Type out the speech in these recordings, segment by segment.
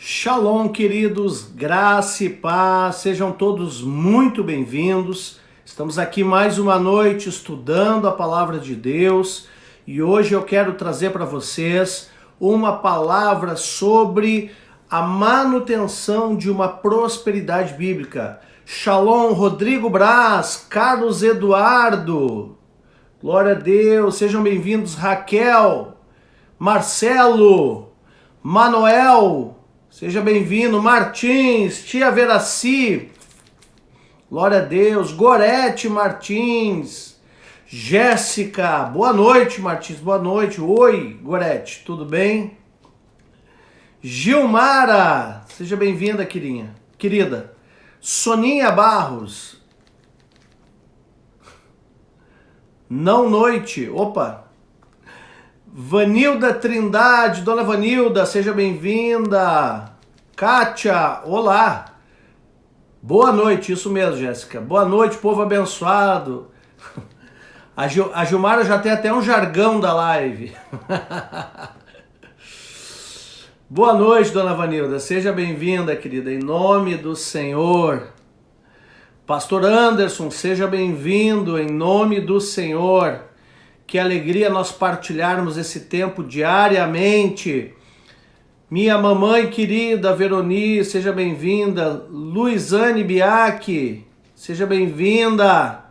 Shalom, queridos, graça e paz, sejam todos muito bem-vindos. Estamos aqui mais uma noite estudando a palavra de Deus e hoje eu quero trazer para vocês uma palavra sobre a manutenção de uma prosperidade bíblica. Shalom, Rodrigo Braz, Carlos Eduardo, glória a Deus, sejam bem-vindos, Raquel, Marcelo, Manuel, seja bem-vindo, Martins, Tia Veraci, glória a Deus, Gorete Martins, Jéssica, boa noite Martins, boa noite, oi Gorete, tudo bem? Gilmara, seja bem-vinda querida, Soninha Barros, não noite, opa, Vanilda Trindade, Dona Vanilda, seja bem-vinda. Kátia, olá. Boa noite, isso mesmo, Jéssica. Boa noite, povo abençoado. A Gilmara já tem até um jargão da live. Boa noite, Dona Vanilda, seja bem-vinda, querida, em nome do Senhor. Pastor Anderson, seja bem-vindo, em nome do Senhor. Que alegria nós partilharmos esse tempo diariamente. Minha mamãe querida, Veroni, seja bem-vinda. Luizane Biaki, seja bem-vinda.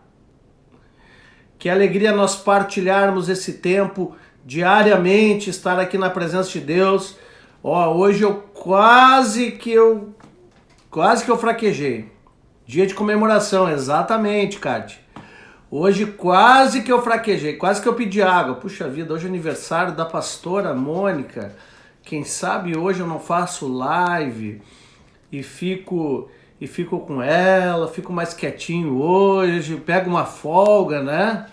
Que alegria nós partilharmos esse tempo diariamente, estar aqui na presença de Deus. Hoje eu quase que eu fraquejei. Dia de comemoração, exatamente, Kátia. Hoje quase que eu fraquejei, quase que eu pedi água. Puxa vida, hoje é aniversário da pastora Mônica. Quem sabe hoje eu não faço live e fico com ela, fico mais quietinho hoje, pego uma folga, né?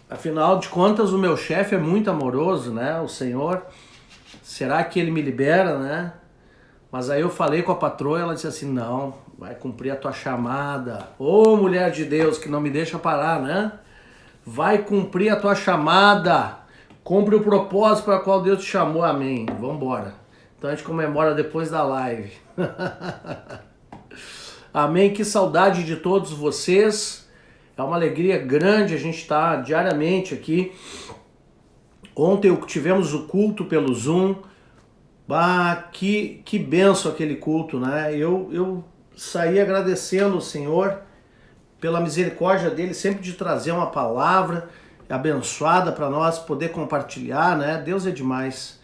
Afinal de contas, o meu chefe é muito amoroso, né? O Senhor. Será que ele me libera, né? Mas aí eu falei com a patroa e ela disse assim, não, vai cumprir a tua chamada. Ô mulher de Deus que não me deixa parar, né? Vai cumprir a tua chamada. Cumpre o propósito para o qual Deus te chamou, amém. Vamos embora. Então a gente comemora depois da live. Amém, que saudade de todos vocês. É uma alegria grande a gente estar diariamente aqui. Ontem tivemos o culto pelo Zoom. Que benção aquele culto, né? Eu saí agradecendo ao Senhor pela misericórdia dele, sempre de trazer uma palavra abençoada para nós poder compartilhar, né? Deus é demais.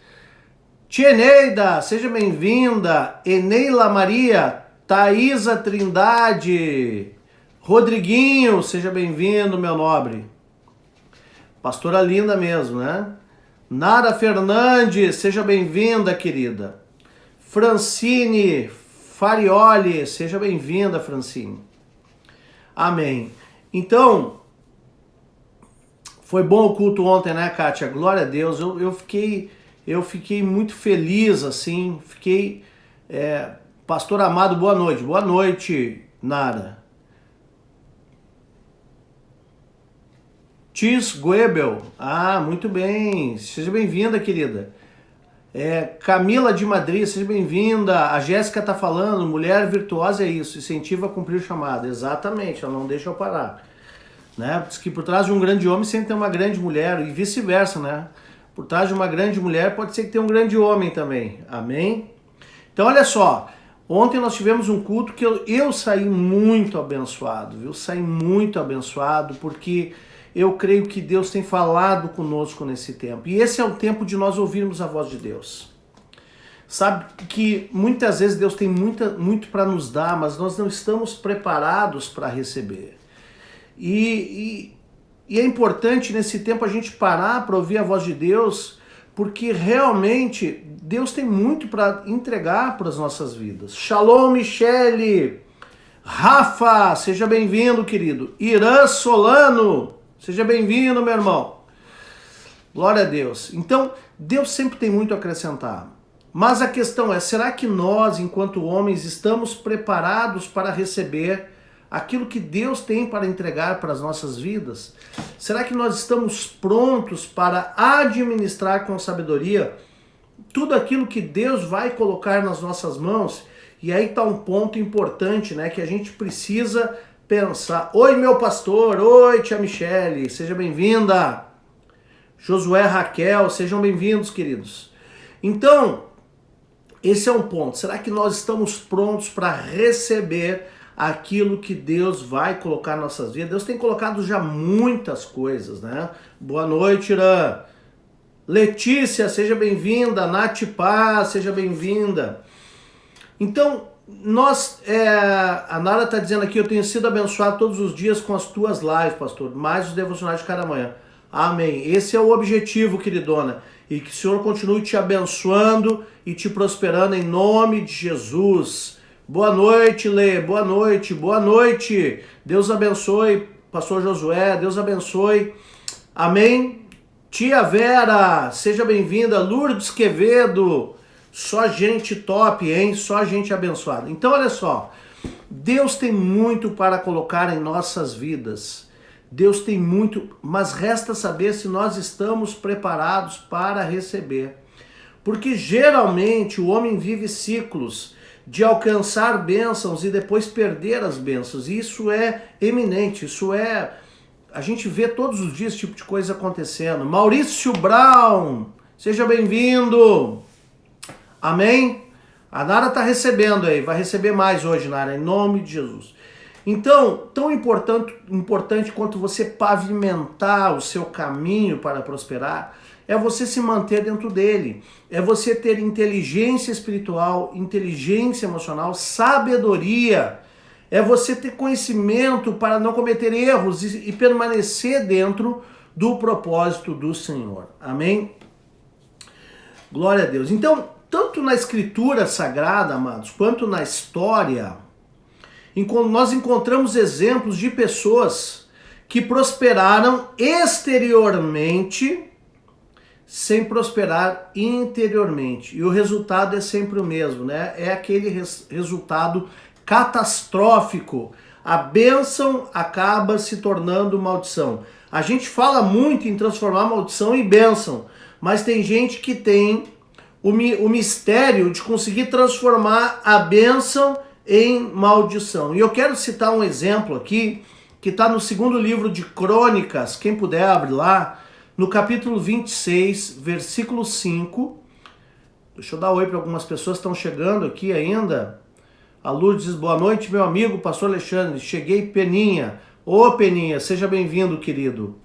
Tia Eneida, seja bem-vinda. Eneila Maria, Thaisa Trindade, Rodriguinho, seja bem-vindo, meu nobre. Pastora linda mesmo, né? Nara Fernandes, seja bem-vinda, querida. Francine Farioli, seja bem-vinda, Francine. Amém. Então, foi bom o culto ontem, né, Kátia? Glória a Deus. Eu fiquei muito feliz, assim. Pastor amado, boa noite. Boa noite, Nara. Tis Goebel, muito bem, seja bem-vinda, querida. Camila de Madrid, seja bem-vinda. A Jéssica tá falando, mulher virtuosa é isso, incentiva a cumprir o chamado. Exatamente, ela não deixa eu parar. Né? Diz que por trás de um grande homem sempre tem uma grande mulher, e vice-versa, né? Por trás de uma grande mulher pode ser que tenha um grande homem também, amém? Então olha só, ontem nós tivemos um culto que eu saí muito abençoado, viu? Saí muito abençoado porque eu creio que Deus tem falado conosco nesse tempo. E esse é o tempo de nós ouvirmos a voz de Deus. Sabe que muitas vezes Deus tem muito para nos dar, mas nós não estamos preparados para receber. E é importante nesse tempo a gente parar para ouvir a voz de Deus, porque realmente Deus tem muito para entregar para as nossas vidas. Shalom, Michele. Rafa, seja bem-vindo, querido. Irã Solano, seja bem-vindo, meu irmão. Glória a Deus. Então, Deus sempre tem muito a acrescentar. Mas a questão é, será que nós, enquanto homens, estamos preparados para receber aquilo que Deus tem para entregar para as nossas vidas? Será que nós estamos prontos para administrar com sabedoria tudo aquilo que Deus vai colocar nas nossas mãos. E aí está um ponto importante, né, que a gente precisa pensar. Oi, meu pastor. Oi, tia Michele. Seja bem-vinda. Josué, Raquel, sejam bem-vindos, queridos. Então, esse é um ponto. Será que nós estamos prontos para receber aquilo que Deus vai colocar em nossas vidas? Deus tem colocado já muitas coisas, né? Boa noite, Irã. Letícia, seja bem-vinda. Nath Paz, seja bem-vinda. Então, a Nara está dizendo aqui, eu tenho sido abençoado todos os dias com as tuas lives, pastor, mais os devocionais de cada manhã. Amém. Esse é o objetivo, queridona. E que o Senhor continue te abençoando e te prosperando em nome de Jesus. Boa noite, Lê. Boa noite. Boa noite. Deus abençoe, pastor Josué. Deus abençoe. Amém. Tia Vera, seja bem-vinda. Lourdes Quevedo. Só gente top, hein? Só gente abençoada. Então, olha só. Deus tem muito para colocar em nossas vidas. Deus tem muito, mas resta saber se nós estamos preparados para receber. Porque geralmente o homem vive ciclos de alcançar bênçãos e depois perder as bênçãos. E isso é eminente, a gente vê todos os dias esse tipo de coisa acontecendo. Maurício Brown, seja bem-vindo. Amém? A Nara está recebendo aí, vai receber mais hoje, Nara, em nome de Jesus. Então, tão importante quanto você pavimentar o seu caminho para prosperar, é você se manter dentro dele. É você ter inteligência espiritual, inteligência emocional, sabedoria. É você ter conhecimento para não cometer erros e permanecer dentro do propósito do Senhor. Amém? Glória a Deus. Então, tanto na Escritura Sagrada, amados, quanto na história, nós encontramos exemplos de pessoas que prosperaram exteriormente sem prosperar interiormente. E o resultado é sempre o mesmo, né? É aquele resultado catastrófico. A bênção acaba se tornando maldição. A gente fala muito em transformar maldição em bênção, mas tem gente que tem o mistério de conseguir transformar a bênção em maldição. E eu quero citar um exemplo aqui, que está no segundo livro de Crônicas, quem puder abre lá, no capítulo 26, versículo 5. Deixa eu dar oi para algumas pessoas que estão chegando aqui ainda. A Lourdes diz, boa noite, meu amigo, pastor Alexandre. Cheguei, Peninha. Ô, Peninha, seja bem-vindo, querido.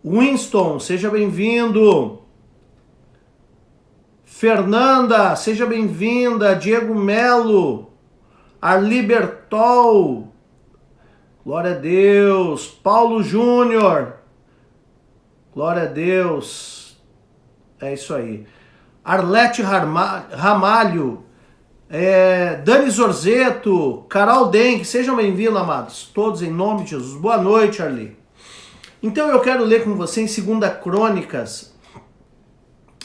Winston, seja bem-vindo. Fernanda, seja bem-vinda. Diego Melo. Arli Bertol, glória a Deus. Paulo Júnior, glória a Deus. É isso aí. Arlete Ramalho, Dani Zorzeto, Carol Denk, sejam bem-vindos, amados, todos em nome de Jesus. Boa noite, Arli. Então eu quero ler com você em 2 Crônicas,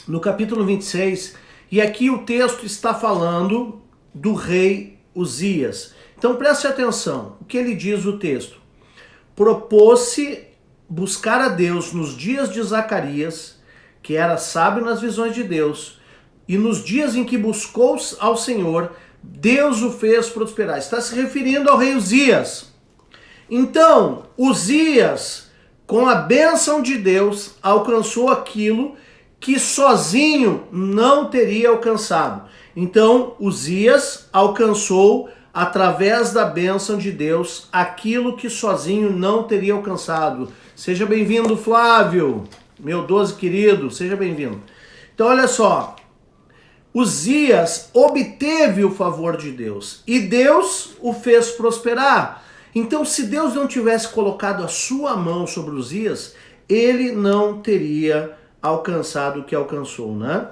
no capítulo 26, e aqui o texto está falando do rei Uzias. Então preste atenção, o que ele diz o texto. Propôs-se buscar a Deus nos dias de Zacarias, que era sábio nas visões de Deus, e nos dias em que buscou ao Senhor, Deus o fez prosperar. Está se referindo ao rei Uzias. Então, Uzias, com a bênção de Deus, alcançou aquilo que sozinho não teria alcançado. Então, Uzias alcançou, através da bênção de Deus, aquilo que sozinho não teria alcançado. Seja bem-vindo, Flávio, meu 12 querido, seja bem-vindo. Então, olha só, Uzias obteve o favor de Deus e Deus o fez prosperar. Então, se Deus não tivesse colocado a sua mão sobre Uzias, ele não teria alcançado o que alcançou, né?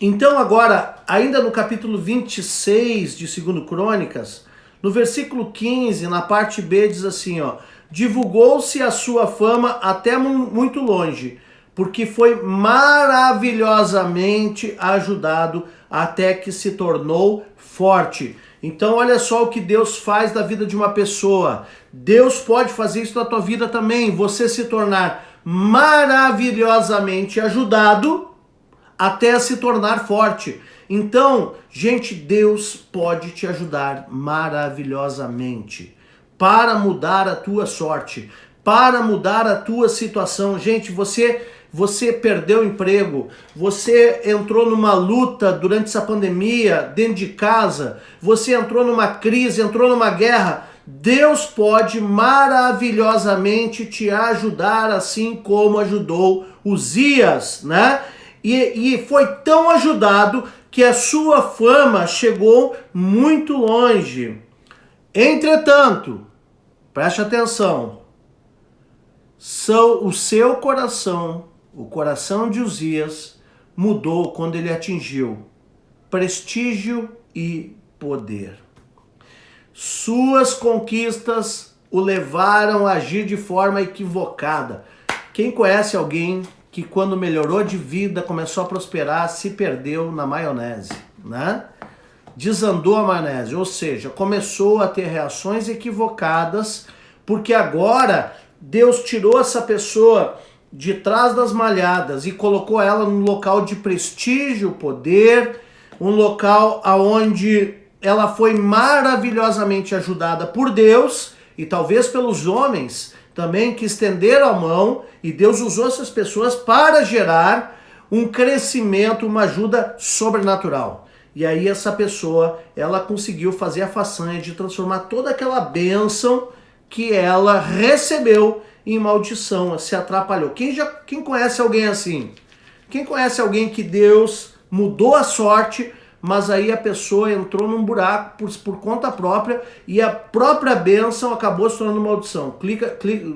Então agora, ainda no capítulo 26 de 2 Crônicas, no versículo 15, na parte B, diz assim, ó, divulgou-se a sua fama até muito longe, porque foi maravilhosamente ajudado até que se tornou forte. Então olha só o que Deus faz da vida de uma pessoa. Deus pode fazer isso na tua vida também, você se tornar maravilhosamente ajudado até se tornar forte. Então, gente, Deus pode te ajudar maravilhosamente para mudar a tua sorte, para mudar a tua situação. Gente, você perdeu o emprego, você entrou numa luta durante essa pandemia, dentro de casa, você entrou numa crise, entrou numa guerra. Deus pode maravilhosamente te ajudar, assim como ajudou Uzias, né? E foi tão ajudado que a sua fama chegou muito longe. Entretanto, preste atenção, o seu coração, o coração de Uzias, mudou quando ele atingiu prestígio e poder. Suas conquistas o levaram a agir de forma equivocada. Quem conhece alguém que quando melhorou de vida, começou a prosperar, se perdeu na maionese, né? Desandou a maionese, ou seja, começou a ter reações equivocadas, porque agora Deus tirou essa pessoa de trás das malhadas e colocou ela num local de prestígio, poder, um local aonde ela foi maravilhosamente ajudada por Deus e talvez pelos homens também que estenderam a mão, e Deus usou essas pessoas para gerar um crescimento, uma ajuda sobrenatural. E aí essa pessoa, ela conseguiu fazer a façanha de transformar toda aquela bênção que ela recebeu em maldição, se atrapalhou. Quem conhece alguém assim? Quem conhece alguém que Deus mudou a sorte, mas aí a pessoa entrou num buraco por conta própria e a própria bênção acabou se tornando maldição?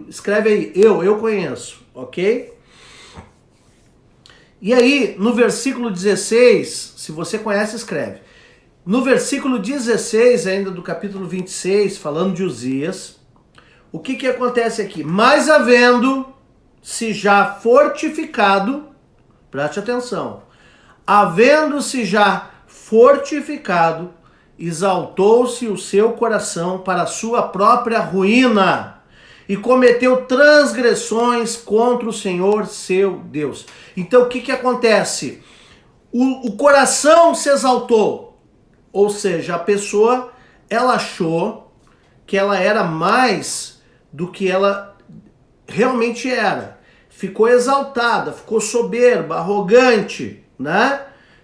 Escreve aí, eu conheço, ok? E aí, no versículo 16, se você conhece, escreve. No versículo 16, ainda do capítulo 26, falando de Uzias, o que acontece aqui? Mas havendo-se já fortificado, preste atenção, havendo-se já fortificado, exaltou-se o seu coração para a sua própria ruína e cometeu transgressões contra o Senhor seu Deus. Então o que acontece? O coração se exaltou, ou seja, a pessoa, ela achou que ela era mais do que ela realmente era. Ficou exaltada, ficou soberba, arrogante, né?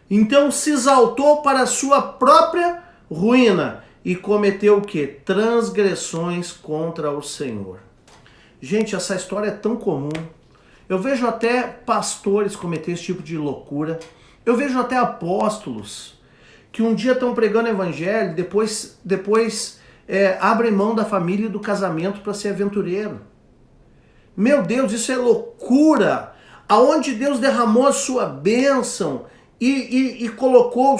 Então se exaltou para a sua própria ruína e cometeu o quê? Transgressões contra o Senhor. Gente, essa história é tão comum. Eu vejo até pastores cometer esse tipo de loucura. Eu vejo até apóstolos que um dia estão pregando evangelho, depois abrem mão da família e do casamento para ser aventureiro. Meu Deus, isso é loucura! Aonde Deus derramou a sua bênção e colocou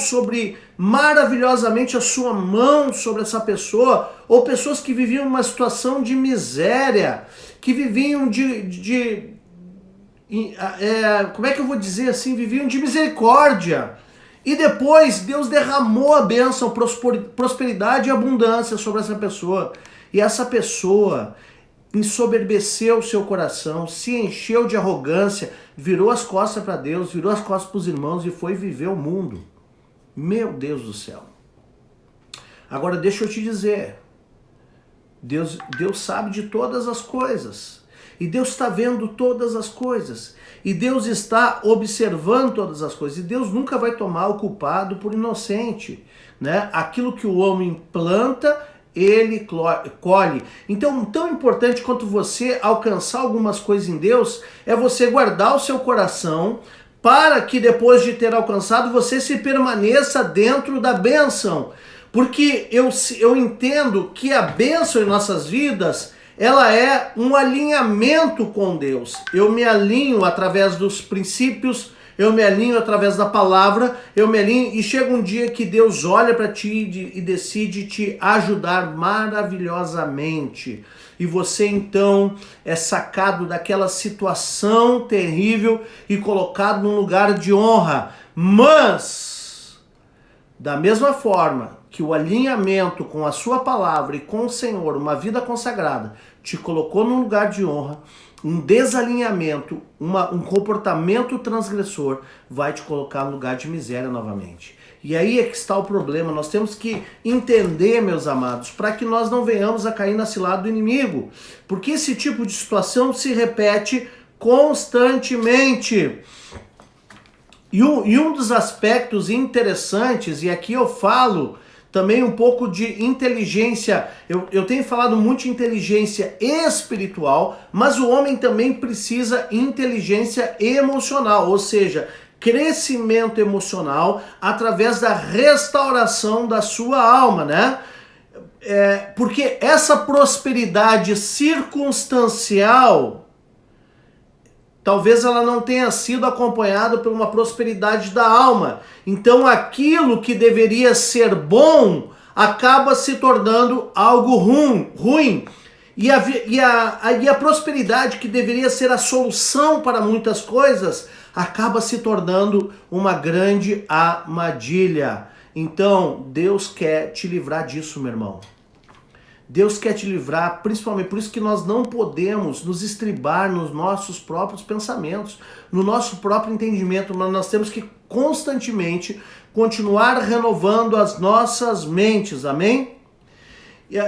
maravilhosamente a sua mão sobre essa pessoa, ou pessoas que viviam uma situação de miséria, que viviam como é que eu vou dizer assim, viviam de misericórdia, e depois Deus derramou a bênção, prosperidade e abundância sobre essa pessoa, e essa pessoa ensoberbeceu o seu coração, se encheu de arrogância, virou as costas para Deus, virou as costas para os irmãos e foi viver o mundo. Meu Deus do céu. Agora deixa eu te dizer, Deus sabe de todas as coisas, e Deus está vendo todas as coisas, e Deus está observando todas as coisas, e Deus nunca vai tomar o culpado por inocente, né? Aquilo que o homem planta, ele colhe. Então, tão importante quanto você alcançar algumas coisas em Deus, é você guardar o seu coração, para que depois de ter alcançado, você se permaneça dentro da bênção. Porque eu entendo que a bênção em nossas vidas, ela é um alinhamento com Deus. Eu me alinho através dos princípios, eu me alinho através da palavra, eu me alinho, e chega um dia que Deus olha para ti e decide te ajudar maravilhosamente. E você então é sacado daquela situação terrível e colocado num lugar de honra. Mas, da mesma forma que o alinhamento com a sua palavra e com o Senhor, uma vida consagrada, te colocou num lugar de honra, um desalinhamento, um comportamento transgressor vai te colocar no lugar de miséria novamente. E aí é que está o problema. Nós temos que entender, meus amados, para que nós não venhamos a cair na cilada do inimigo. Porque esse tipo de situação se repete constantemente. E um dos aspectos interessantes, e aqui eu falo também um pouco de inteligência, eu tenho falado muito de inteligência espiritual, mas o homem também precisa inteligência emocional, ou seja, crescimento emocional através da restauração da sua alma, né? Porque essa prosperidade circunstancial, talvez ela não tenha sido acompanhada por uma prosperidade da alma. Então aquilo que deveria ser bom acaba se tornando algo ruim. E a prosperidade que deveria ser a solução para muitas coisas acaba se tornando uma grande armadilha. Então Deus quer te livrar disso, meu irmão. Deus quer te livrar, principalmente por isso que nós não podemos nos estribar nos nossos próprios pensamentos, no nosso próprio entendimento. Nós temos que constantemente continuar renovando as nossas mentes, amém?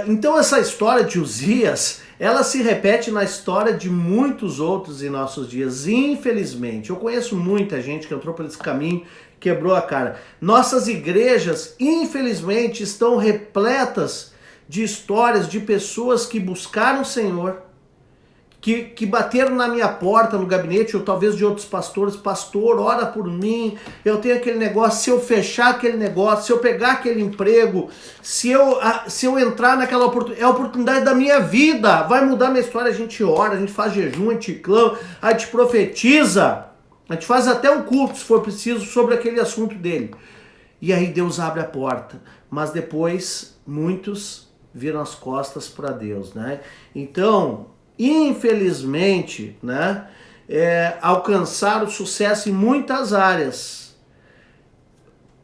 Então essa história de Uzias, ela se repete na história de muitos outros em nossos dias, infelizmente. Eu conheço muita gente que entrou por esse caminho, quebrou a cara. Nossas igrejas, infelizmente, estão repletas de histórias de pessoas que buscaram o Senhor, que bateram na minha porta no gabinete, ou talvez de outros pastores: pastor, ora por mim, eu tenho aquele negócio, se eu fechar aquele negócio, se eu pegar aquele emprego, se eu entrar naquela oportunidade, é a oportunidade da minha vida, vai mudar minha história. A gente ora, a gente faz jejum, a gente clama, a gente profetiza, a gente faz até um culto, se for preciso, sobre aquele assunto dele. E aí Deus abre a porta, mas depois muitos viram as costas para Deus, né? Então, infelizmente, né, alcançaram sucesso em muitas áreas,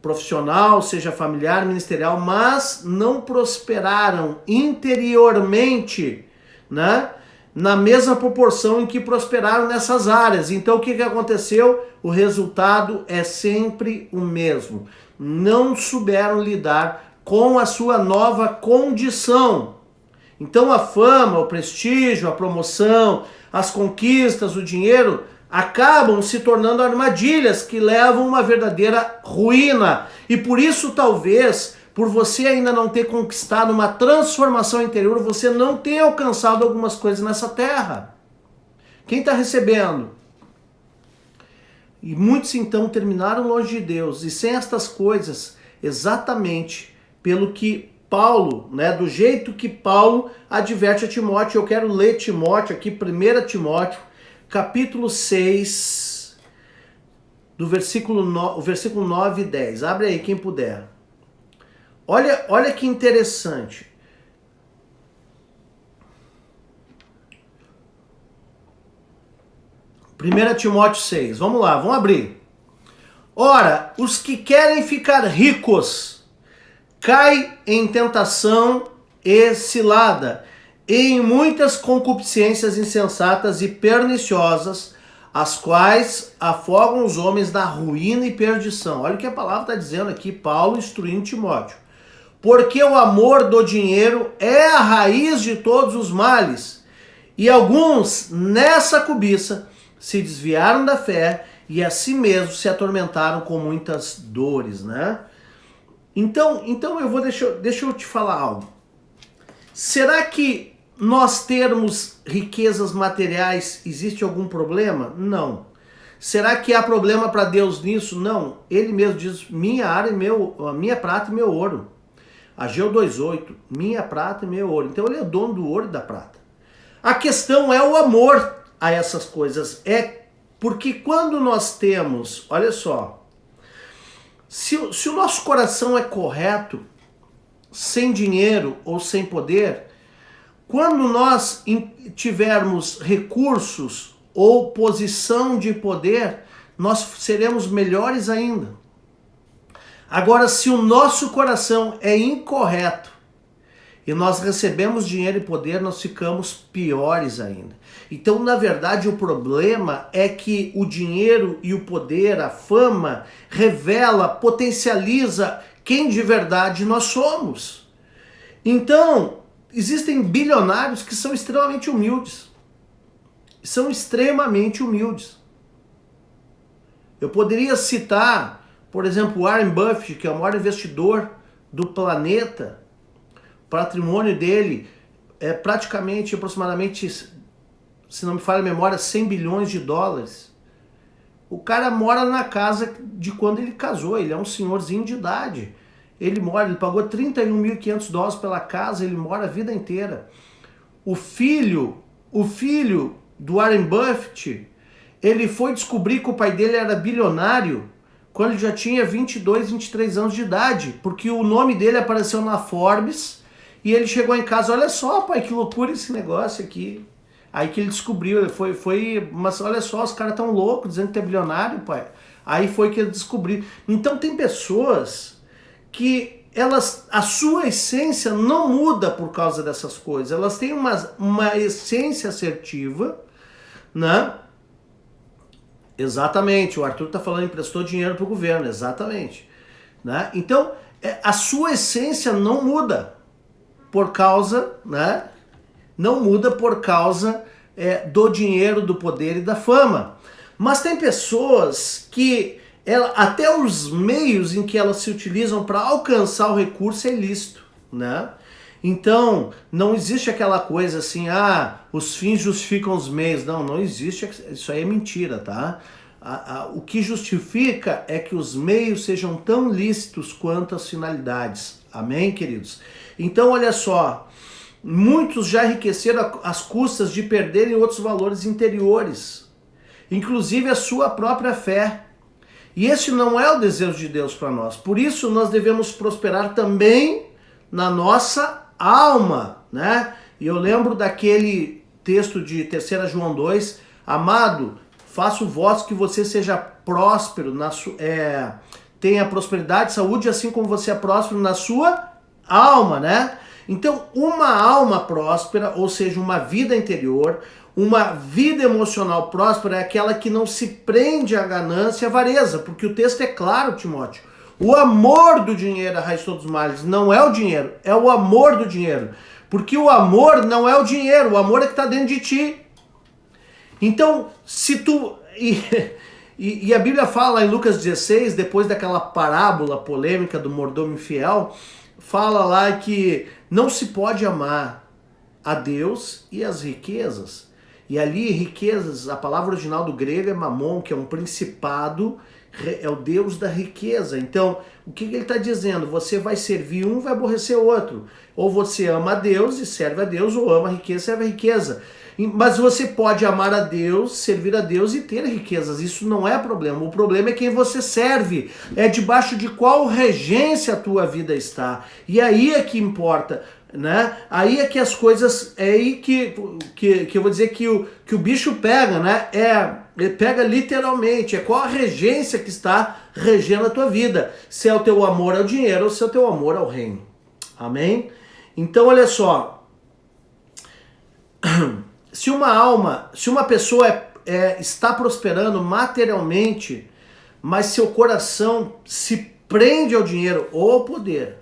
profissional, seja familiar, ministerial, mas não prosperaram interiormente, né, na mesma proporção em que prosperaram nessas áreas. Então, o que aconteceu? O resultado é sempre o mesmo. Não souberam lidar com a sua nova condição. Então a fama, o prestígio, a promoção, as conquistas, o dinheiro acabam se tornando armadilhas que levam a uma verdadeira ruína. E por isso, talvez, por você ainda não ter conquistado uma transformação interior, você não tenha alcançado algumas coisas nessa terra. Quem está recebendo? E muitos então terminaram longe de Deus, e sem estas coisas, exatamente pelo que Paulo, né, do jeito que Paulo adverte a Timóteo. Eu quero ler Timóteo aqui, 1 Timóteo, capítulo 6, do versículo 9 e 10. Abre aí, quem puder. Olha que interessante. Primeira Timóteo 6, vamos lá, vamos abrir. Ora, os que querem ficar ricos cai em tentação e cilada, e em muitas concupiscências insensatas e perniciosas, as quais afogam os homens na ruína e perdição. Olha o que a palavra está dizendo aqui, Paulo instruindo Timóteo. Porque o amor do dinheiro é a raiz de todos os males, e alguns, nessa cobiça, se desviaram da fé e a si mesmos se atormentaram com muitas dores, né? Então deixa eu te falar algo. Será que nós termos riquezas materiais existe algum problema? Não. Será que há problema para Deus nisso? Não. Ele mesmo diz: minha prata e meu ouro. Ageu 2:8, minha prata e meu ouro. Então ele é dono do ouro e da prata. A questão é o amor a essas coisas. É porque quando nós temos, olha só, se o nosso coração é correto, sem dinheiro ou sem poder, quando nós tivermos recursos ou posição de poder, nós seremos melhores ainda. Agora, se o nosso coração é incorreto e nós recebemos dinheiro e poder, nós ficamos piores ainda. Então, na verdade, o problema é que o dinheiro e o poder, a fama, revela, potencializa quem de verdade nós somos. Então, existem bilionários que são extremamente humildes. São extremamente humildes. Eu poderia citar, por exemplo, Warren Buffett, que é o maior investidor do planeta. O patrimônio dele é praticamente, aproximadamente, se não me falha a memória, 100 bilhões de dólares. O cara mora na casa de quando ele casou, ele é um senhorzinho de idade. Ele pagou 31.500 dólares pela casa, ele mora a vida inteira. O filho do Warren Buffett, ele foi descobrir que o pai dele era bilionário quando ele já tinha 22, 23 anos de idade, porque o nome dele apareceu na Forbes e ele chegou em casa, olha só, pai, que loucura esse negócio aqui. Aí que ele descobriu, mas olha só, os caras tão loucos dizendo que é bilionário, pai. Aí foi que ele descobriu. Então tem pessoas que a sua essência não muda por causa dessas coisas. Elas têm uma essência assertiva, né? Exatamente, o Arthur tá falando, emprestou dinheiro pro governo, exatamente. Né? Então, a sua essência não muda por causa, né? Não muda por causa do dinheiro, do poder e da fama. Mas tem pessoas que até os meios em que elas se utilizam para alcançar o recurso é ilícito, né? Então, não existe aquela coisa assim, os fins justificam os meios. Não, não existe, isso aí é mentira, tá? O que justifica é que os meios sejam tão lícitos quanto as finalidades. Amém, queridos? Então, olha só, muitos já enriqueceram às custas de perderem outros valores interiores, inclusive a sua própria fé. E esse não é o desejo de Deus para nós. Por isso, nós devemos prosperar também na nossa alma, né? E eu lembro daquele texto de 3 João 2, amado, faço votos que você seja próspero, tenha prosperidade, saúde, assim como você é próspero na sua alma, né? Então, uma alma próspera, ou seja, uma vida interior, uma vida emocional próspera é aquela que não se prende à ganância e à avareza, porque o texto é claro, Timóteo. O amor do dinheiro é a raiz de todos os males. Não é o dinheiro, é o amor do dinheiro. Porque o amor não é o dinheiro, o amor é que está dentro de ti. Então, se tu... E a Bíblia fala em Lucas 16, depois daquela parábola polêmica do mordomo infiel, fala lá que não se pode amar a Deus e as riquezas. E ali, riquezas, a palavra original do grego é mamon, que é um principado, é o Deus da riqueza. Então, o que ele está dizendo? Você vai servir um, vai aborrecer o outro. Ou você ama a Deus e serve a Deus, ou ama a riqueza e serve a riqueza. Mas você pode amar a Deus, servir a Deus e ter riquezas. Isso não é problema. O problema é quem você serve. É debaixo de qual regência a tua vida está. E aí é que importa, né? Aí é que as coisas... É aí que eu vou dizer que o bicho pega, né? Ele pega literalmente. É qual a regência que está regendo a tua vida. Se é o teu amor ao dinheiro ou se é o teu amor ao reino. Amém? Então, olha só. Se uma pessoa está prosperando materialmente, mas seu coração se prende ao dinheiro ou ao poder,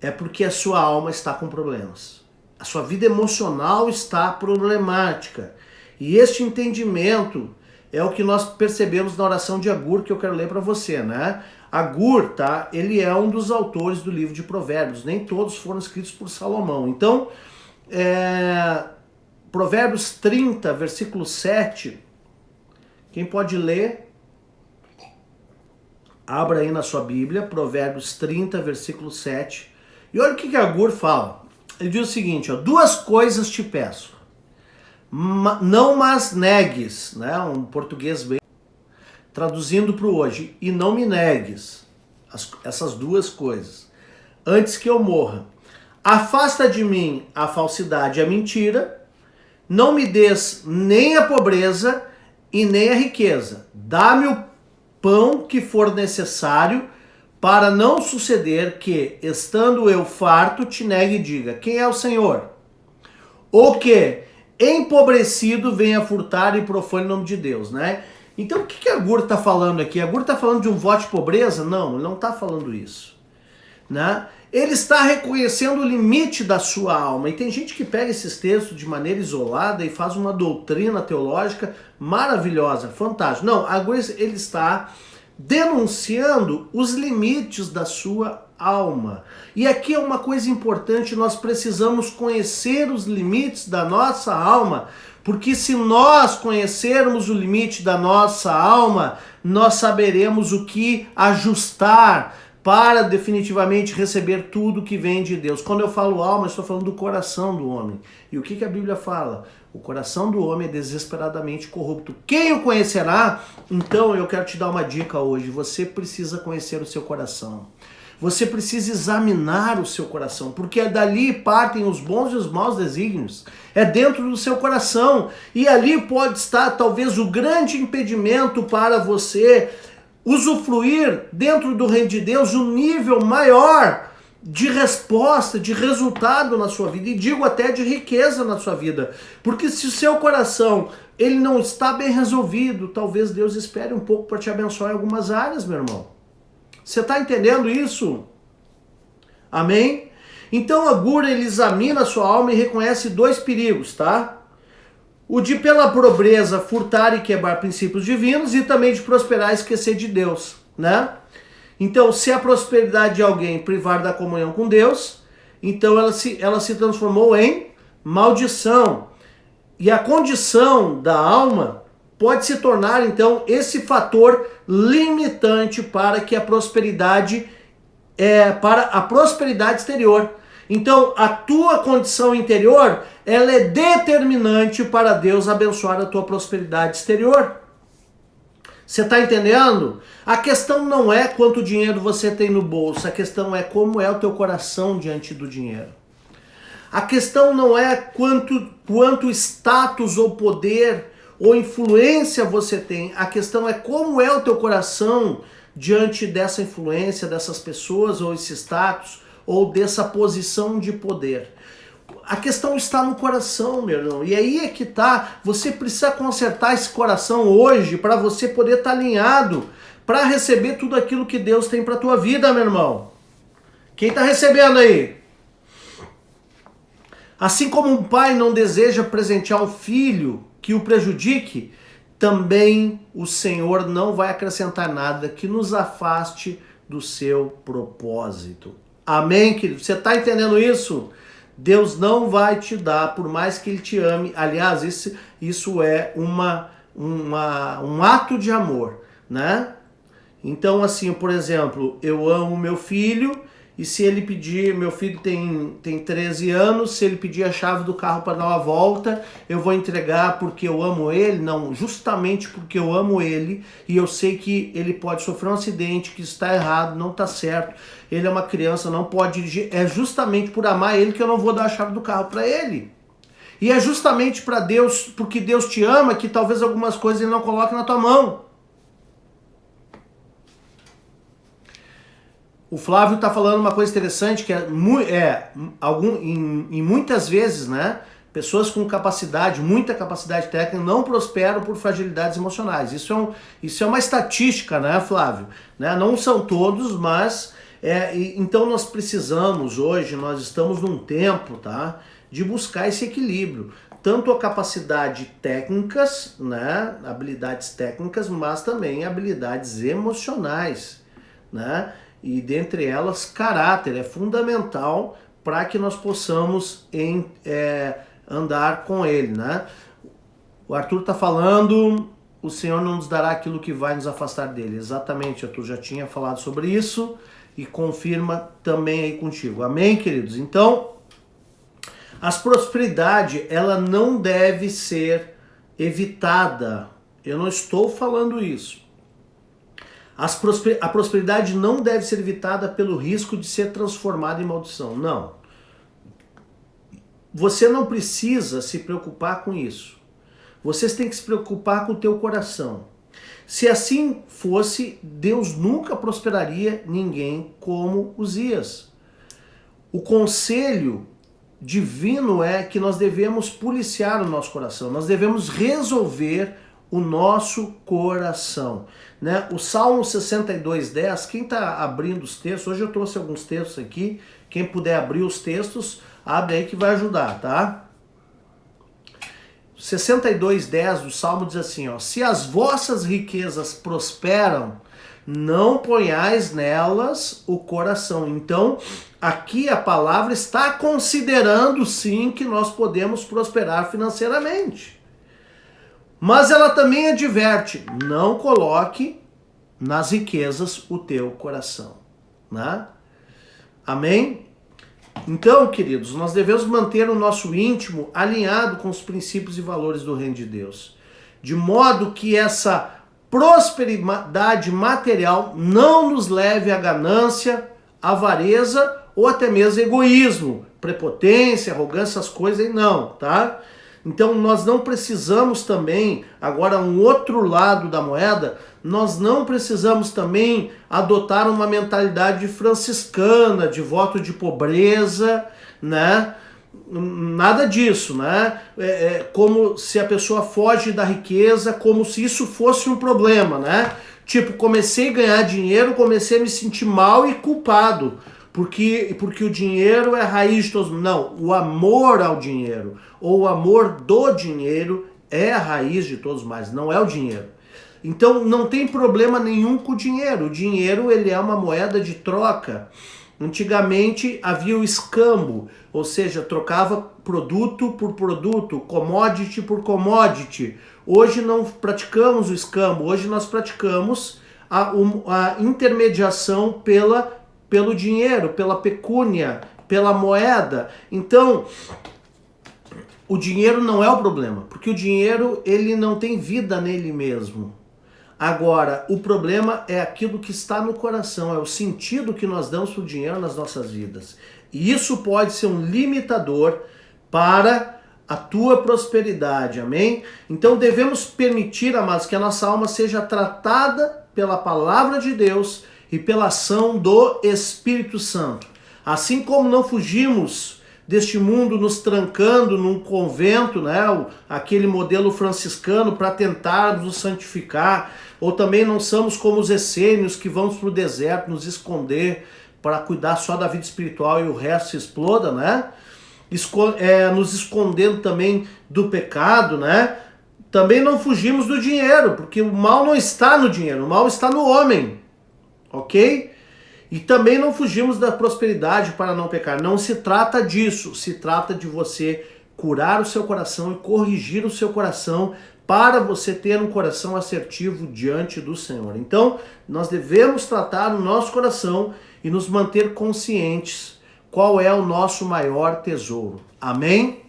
é porque a sua alma está com problemas. A sua vida emocional está problemática. E este entendimento é o que nós percebemos na oração de Agur, que eu quero ler para você, né? Agur, tá? Ele é um dos autores do livro de Provérbios. Nem todos foram escritos por Salomão. Então, Provérbios 30, versículo 7. Quem pode ler? Abra aí na sua Bíblia, Provérbios 30, versículo 7. E olha o que Agur fala. Ele diz o seguinte, ó, 2 coisas te peço. Não mas negues, né? Um português bem... Traduzindo para o hoje, e não me negues. Essas 2 coisas. Antes que eu morra. Afasta de mim a falsidade e a mentira. Não me des nem a pobreza e nem a riqueza. Dá-me o pão que for necessário para não suceder que, estando eu farto, te negue e diga, quem é o Senhor? Ou que, empobrecido, venha furtar e profane o nome de Deus, né? Então o que a Agur está falando aqui? A Agur está falando de um voto de pobreza? Não, ele não está falando isso, né? Ele está reconhecendo o limite da sua alma. E tem gente que pega esses textos de maneira isolada e faz uma doutrina teológica maravilhosa, fantástica. Não, Agur, ele está denunciando os limites da sua alma. E aqui é uma coisa importante, nós precisamos conhecer os limites da nossa alma, porque se nós conhecermos o limite da nossa alma, nós saberemos o que ajustar para definitivamente receber tudo que vem de Deus. Quando eu falo alma, eu estou falando do coração do homem. E o que a Bíblia fala? O coração do homem é desesperadamente corrupto. Quem o conhecerá? Então eu quero te dar uma dica hoje. Você precisa conhecer o seu coração. Você precisa examinar o seu coração, porque dali partem os bons e os maus desígnios. É dentro do seu coração. E ali pode estar talvez o grande impedimento para você usufruir dentro do reino de Deus um nível maior de resposta, de resultado na sua vida, e digo até de riqueza na sua vida. Porque se o seu coração ele não está bem resolvido, talvez Deus espere um pouco para te abençoar em algumas áreas, meu irmão. Você está entendendo isso? Amém? Então Agur, ele examina a sua alma e reconhece dois perigos, tá? O de pela pobreza furtar e quebrar princípios divinos, e também de prosperar e esquecer de Deus, né? Então, se a prosperidade de alguém privar da comunhão com Deus, então ela se transformou em maldição. E a condição da alma pode se tornar, então, esse fator limitante para que a prosperidade, para a prosperidade exterior. Então, a tua condição interior, ela é determinante para Deus abençoar a tua prosperidade exterior. Você está entendendo? A questão não é quanto dinheiro você tem no bolso, a questão é como é o teu coração diante do dinheiro. A questão não é quanto status ou poder ou influência você tem, a questão é como é o teu coração diante dessa influência, dessas pessoas, ou esse status, ou dessa posição de poder. A questão está no coração, meu irmão. E aí é que tá. Você precisa consertar esse coração hoje para você poder estar alinhado para receber tudo aquilo que Deus tem para tua vida, meu irmão. Quem está recebendo aí? Assim como um pai não deseja presentear um filho que o prejudique, também o Senhor não vai acrescentar nada que nos afaste do seu propósito. Amém, querido? Você está entendendo isso? Deus não vai te dar, por mais que Ele te ame. Aliás, isso é um ato de amor, né? Então, assim, por exemplo, eu amo meu filho, e se ele pedir, meu filho tem 13 anos, se ele pedir a chave do carro para dar uma volta, eu vou entregar porque eu amo ele? Não, justamente porque eu amo ele e eu sei que ele pode sofrer um acidente, que está errado, não está certo, ele é uma criança, não pode dirigir, é justamente por amar ele que eu não vou dar a chave do carro para ele. E é justamente para Deus, porque Deus te ama, que talvez algumas coisas ele não coloque na tua mão. O Flávio está falando uma coisa interessante, que em muitas vezes, né, pessoas com capacidade, muita capacidade técnica, não prosperam por fragilidades emocionais. Isso é uma estatística, né, Flávio? Né? Não são todos, mas... então nós precisamos hoje, nós estamos num tempo, tá, de buscar esse equilíbrio. Tanto a capacidade técnicas, né, habilidades técnicas, mas também habilidades emocionais, né? E dentre elas, caráter é fundamental para que nós possamos andar com ele, né? O Arthur está falando, o Senhor não nos dará aquilo que vai nos afastar dele. Exatamente, Arthur já tinha falado sobre isso e confirma também aí contigo. Amém, queridos? Então, a prosperidade, ela não deve ser evitada. Eu não estou falando isso. A prosperidade não deve ser evitada pelo risco de ser transformada em maldição. Não. Você não precisa se preocupar com isso. Vocês têm que se preocupar com o teu coração. Se assim fosse, Deus nunca prosperaria ninguém como Uzias. O conselho divino é que nós devemos policiar o nosso coração, nós devemos resolver o nosso coração, né? O Salmo 62:10, quem está abrindo os textos, hoje eu trouxe alguns textos aqui, quem puder abrir os textos, abre aí que vai ajudar, tá? 62:10 do Salmo diz assim, ó: se as vossas riquezas prosperam, não ponhais nelas o coração. Então, aqui a palavra está considerando sim que nós podemos prosperar financeiramente. Mas ela também adverte, não coloque nas riquezas o teu coração, né? Amém? Então, queridos, nós devemos manter o nosso íntimo alinhado com os princípios e valores do reino de Deus, de modo que essa prosperidade material não nos leve à ganância, avareza ou até mesmo egoísmo, prepotência, arrogância, essas coisas aí não, tá? Então nós não precisamos também, agora um outro lado da moeda, nós não precisamos também adotar uma mentalidade franciscana, de voto de pobreza, né? Nada disso, né? Como se a pessoa foge da riqueza, como se isso fosse um problema, né? Tipo, comecei a ganhar dinheiro, comecei a me sentir mal e culpado, porque o dinheiro é a raiz de todos. Não, o amor ao dinheiro, ou o amor do dinheiro é a raiz de todos os males, não é o dinheiro. Então não tem problema nenhum com o dinheiro. O dinheiro, ele é uma moeda de troca. Antigamente havia o escambo, ou seja, trocava produto por produto, commodity por commodity. Hoje não praticamos o escambo, hoje nós praticamos a intermediação pelo dinheiro, pela pecúnia, pela moeda. Então, o dinheiro não é o problema, porque o dinheiro ele não tem vida nele mesmo. Agora, o problema é aquilo que está no coração, é o sentido que nós damos para o dinheiro nas nossas vidas. E isso pode ser um limitador para a tua prosperidade, amém? Então devemos permitir, amados, que a nossa alma seja tratada pela palavra de Deus e pela ação do Espírito Santo. Assim como não fugimos deste mundo nos trancando num convento, né, aquele modelo franciscano para tentar nos santificar, ou também não somos como os essênios que vamos para o deserto nos esconder para cuidar só da vida espiritual e o resto se exploda, né? Nos escondendo também do pecado, né? Também não fugimos do dinheiro, porque o mal não está no dinheiro, o mal está no homem, ok? E também não fugimos da prosperidade para não pecar. Não se trata disso, se trata de você curar o seu coração e corrigir o seu coração para você ter um coração assertivo diante do Senhor. Então, nós devemos tratar o nosso coração e nos manter conscientes qual é o nosso maior tesouro. Amém?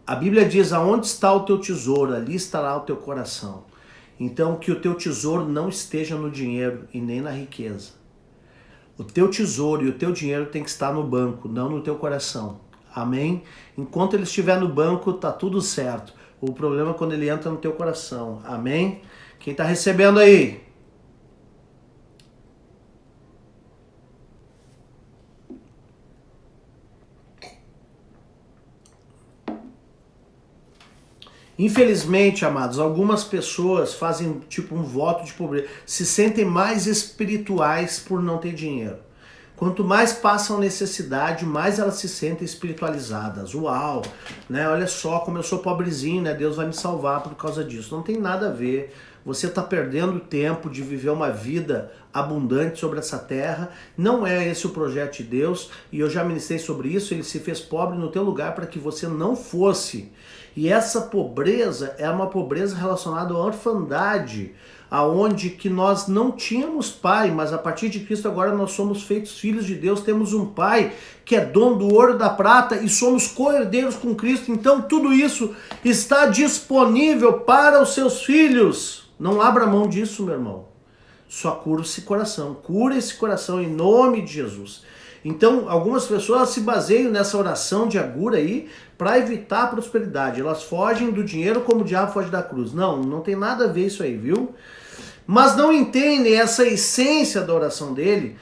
A Bíblia diz, aonde está o teu tesouro, ali estará o teu coração. Então, que o teu tesouro não esteja no dinheiro e nem na riqueza. O teu tesouro e o teu dinheiro tem que estar no banco, não no teu coração. Amém? Enquanto ele estiver no banco, tá tudo certo. O problema é quando ele entra no teu coração. Amém? Quem está recebendo aí? Infelizmente, amados, algumas pessoas fazem tipo um voto de pobreza, se sentem mais espirituais por não ter dinheiro. Quanto mais passam necessidade, mais elas se sentem espiritualizadas. Uau, né? Olha só como eu sou pobrezinho, né? Deus vai me salvar por causa disso. Não tem nada a ver. Você está perdendo tempo de viver uma vida abundante sobre essa terra. Não é esse o projeto de Deus. E eu já ministrei sobre isso. Ele se fez pobre no teu lugar para que você não fosse. E essa pobreza é uma pobreza relacionada à orfandade, aonde que nós não tínhamos pai, mas a partir de Cristo agora nós somos feitos filhos de Deus, temos um pai que é dono do ouro e da prata e somos co-herdeiros com Cristo. Então tudo isso está disponível para os seus filhos. Não abra mão disso, meu irmão. Só cura esse coração em nome de Jesus. Então, algumas pessoas se baseiam nessa oração de Agur aí para evitar a prosperidade. Elas fogem do dinheiro como o diabo foge da cruz. Não, não tem nada a ver isso aí, viu? Mas não entendem essa essência da oração dele,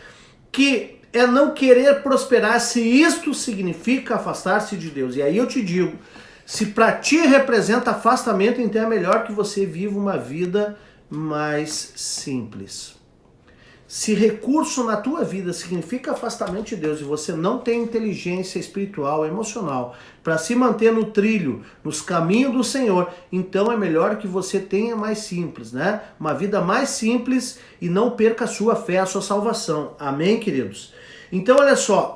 que é não querer prosperar, se isto significa afastar-se de Deus. E aí eu te digo, se para ti representa afastamento, então é melhor que você viva uma vida mais simples. Se recurso na tua vida significa afastamento de Deus e você não tem inteligência espiritual, emocional, para se manter no trilho, nos caminhos do Senhor, então é melhor que você tenha mais simples, né? Uma vida mais simples e não perca a sua fé, a sua salvação. Amém, queridos? Então, olha só,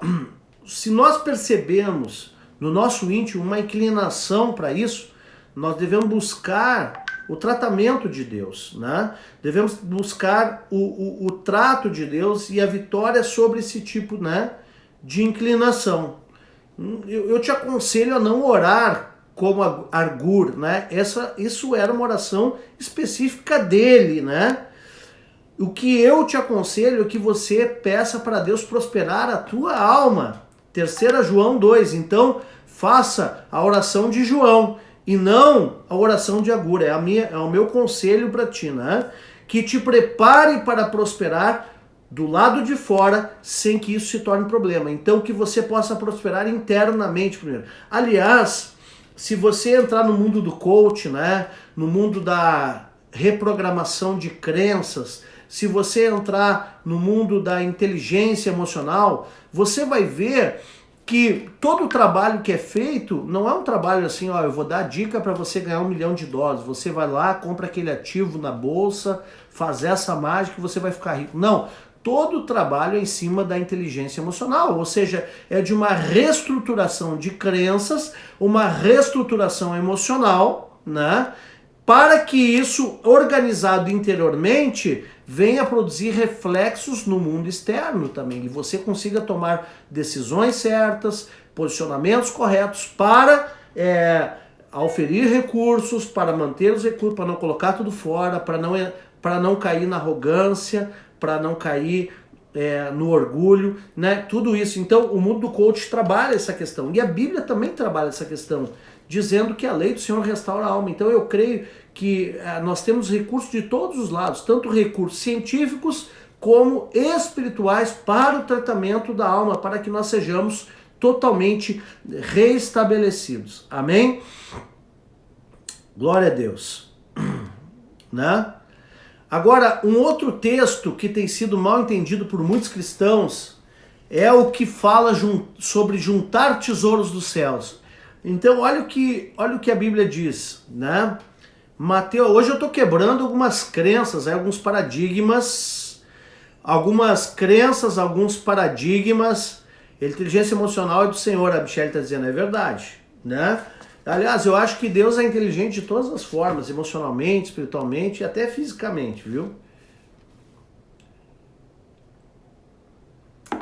se nós percebemos no nosso íntimo uma inclinação para isso, nós devemos buscar o tratamento de Deus, né? Devemos buscar o trato de Deus e a vitória sobre esse tipo, né, de inclinação. Eu te aconselho a não orar como Agur, né? Isso era uma oração específica dele, né? O que eu te aconselho é que você peça para Deus prosperar a tua alma. 3 João 2. Então, faça a oração de João e não a oração de Agur. É o meu conselho para ti, né? Que te prepare para prosperar do lado de fora, sem que isso se torne problema. Então, que você possa prosperar internamente primeiro. Aliás, se você entrar no mundo do coach, né? No mundo da reprogramação de crenças, se você entrar no mundo da inteligência emocional, você vai ver que todo o trabalho que é feito não é um trabalho assim, ó, eu vou dar dica para você ganhar $1 milhão. Você vai lá, compra aquele ativo na bolsa, faz essa mágica e você vai ficar rico. Não, todo o trabalho é em cima da inteligência emocional, ou seja, é de uma reestruturação de crenças, uma reestruturação emocional, né? Para que isso, organizado interiormente, venha produzir reflexos no mundo externo também. E você consiga tomar decisões certas, posicionamentos corretos para auferir recursos, para manter os recursos, para não colocar tudo fora, para não cair na arrogância, para não cair no orgulho, né? Tudo isso. Então, o mundo do coach trabalha essa questão. E a Bíblia também trabalha essa questão, dizendo que a lei do Senhor restaura a alma. Então eu creio que nós temos recursos de todos os lados, tanto recursos científicos como espirituais para o tratamento da alma, para que nós sejamos totalmente reestabelecidos. Amém? Glória a Deus. Né? Agora, um outro texto que tem sido mal entendido por muitos cristãos é o que fala sobre juntar tesouros dos céus. Então, olha o que a Bíblia diz, né? Mateus, hoje eu estou quebrando algumas crenças, alguns paradigmas, alguns paradigmas. Inteligência emocional é do Senhor, a Michelle está dizendo, é verdade, né? Aliás, eu acho que Deus é inteligente de todas as formas, emocionalmente, espiritualmente e até fisicamente, viu?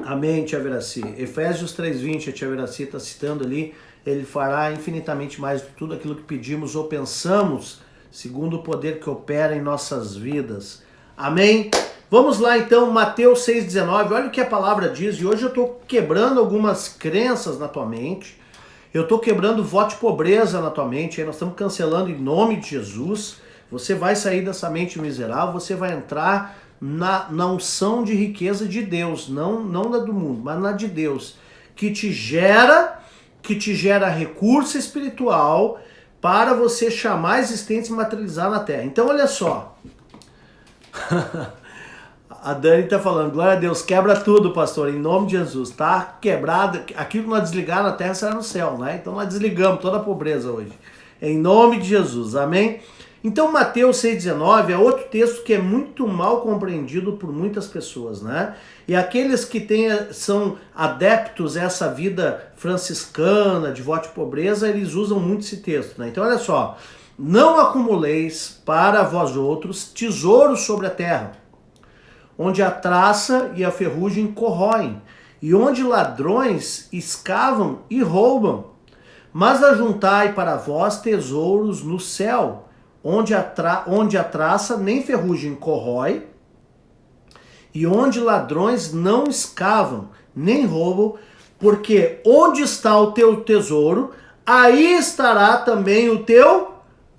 Amém, Tia Veraci. Efésios 3:20, a Tia Veraci está citando ali, ele fará infinitamente mais de tudo aquilo que pedimos ou pensamos, segundo o poder que opera em nossas vidas. Amém? Vamos lá então, Mateus 6,19, olha o que a palavra diz, e hoje eu estou quebrando algumas crenças na tua mente, eu estou quebrando voto de pobreza na tua mente, aí nós estamos cancelando em nome de Jesus, você vai sair dessa mente miserável, você vai entrar na unção de riqueza de Deus, não na do mundo, mas na de Deus, que te gera recurso espiritual para você chamar a existência e materializar na terra. Então olha só, a Dani está falando, glória a Deus, quebra tudo, pastor, em nome de Jesus, tá quebrado, aquilo que nós desligar na terra será no céu, né? Então nós desligamos toda a pobreza hoje, em nome de Jesus, amém? Então Mateus 6,19 é outro texto que é muito mal compreendido por muitas pessoas, né? E aqueles que são adeptos a essa vida franciscana, de voto de pobreza, eles usam muito esse texto, né? Então olha só, não acumuleis para vós outros tesouros sobre a terra, onde a traça e a ferrugem corroem, e onde ladrões escavam e roubam, mas ajuntai para vós tesouros no céu, onde a traça nem ferrugem corrói, e onde ladrões não escavam, nem roubam, porque onde está o teu tesouro, aí estará também o teu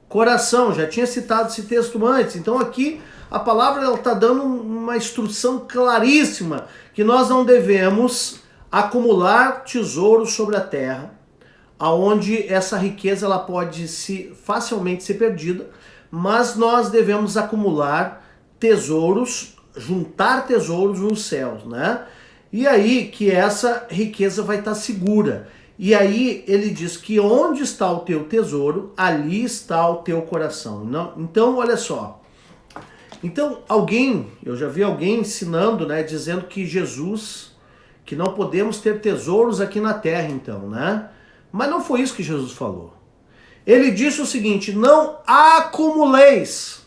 coração. Já tinha citado esse texto antes. Então aqui a palavra está dando uma instrução claríssima que nós não devemos acumular tesouros sobre a terra, aonde essa riqueza ela pode facilmente ser perdida, mas nós devemos acumular tesouros, juntar tesouros nos céus, né? E aí que essa riqueza vai estar segura. E aí ele diz que onde está o teu tesouro, ali está o teu coração. Não, então, olha só. Então, eu já vi alguém ensinando, né, dizendo que Jesus, que não podemos ter tesouros aqui na terra, então, né? Mas não foi isso que Jesus falou. Ele disse o seguinte: não acumuleis.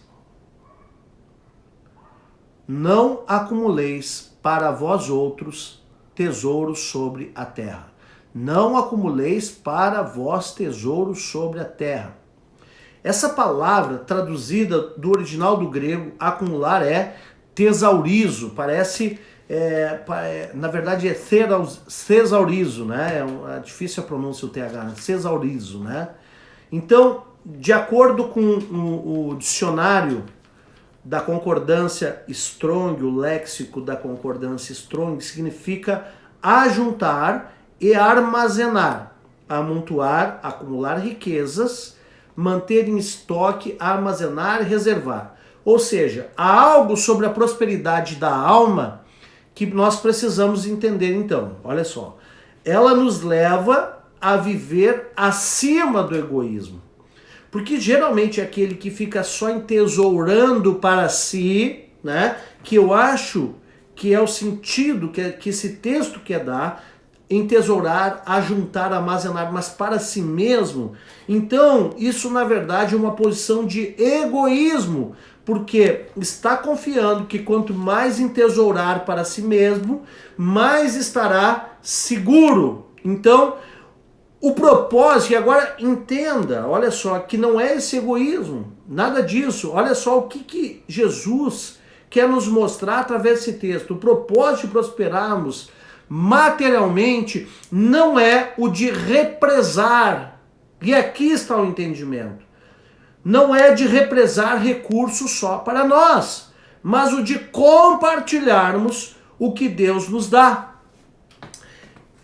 Não acumuleis para vós outros tesouros sobre a terra. Não acumuleis para vós tesouros sobre a terra. Essa palavra, traduzida do original do grego, acumular, é tesaurizo. Parece, na verdade é thesaurizo, né? É difícil a pronúncia o TH, né? Thesaurizo, né? Então, de acordo com o dicionário da concordância Strong, o léxico da concordância Strong, significa ajuntar e armazenar, amontoar, acumular riquezas, manter em estoque, armazenar e reservar. Ou seja, há algo sobre a prosperidade da alma que nós precisamos entender então. Olha só, ela nos leva a viver acima do egoísmo. Porque geralmente é aquele que fica só entesourando para si, né? Que eu acho que é o sentido que esse texto quer dar, entesourar, ajuntar, armazenar, mas para si mesmo. Então, isso na verdade é uma posição de egoísmo, porque está confiando que quanto mais entesourar para si mesmo, mais estará seguro. Então, o propósito, e agora entenda, olha só, que não é esse egoísmo, nada disso. Olha só o que Jesus quer nos mostrar através desse texto. O propósito de prosperarmos materialmente não é o de represar, e aqui está o entendimento, não é de represar recursos só para nós, mas o de compartilharmos o que Deus nos dá.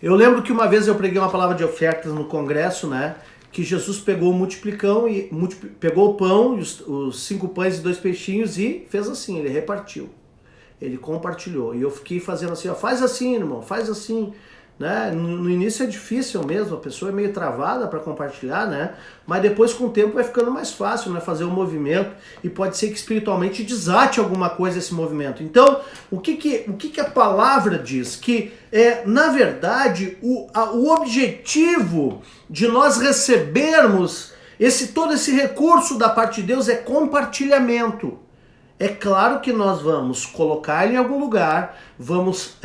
Eu lembro que uma vez eu preguei uma palavra de ofertas no congresso, né? Que Jesus pegou o multiplicão e pegou o pão, os 5 pães e 2 peixinhos e fez assim, ele repartiu. Ele compartilhou. E eu fiquei fazendo assim, ó, faz assim, irmão, faz assim. Né? No início é difícil mesmo, a pessoa é meio travada para compartilhar, né? Mas depois com o tempo vai ficando mais fácil, né? Fazer o movimento, e pode ser que espiritualmente desate alguma coisa esse movimento. Então, o que a palavra diz? Que na verdade o objetivo de nós recebermos todo esse recurso da parte de Deus é compartilhamento. É claro que nós vamos colocar ele em algum lugar, vamos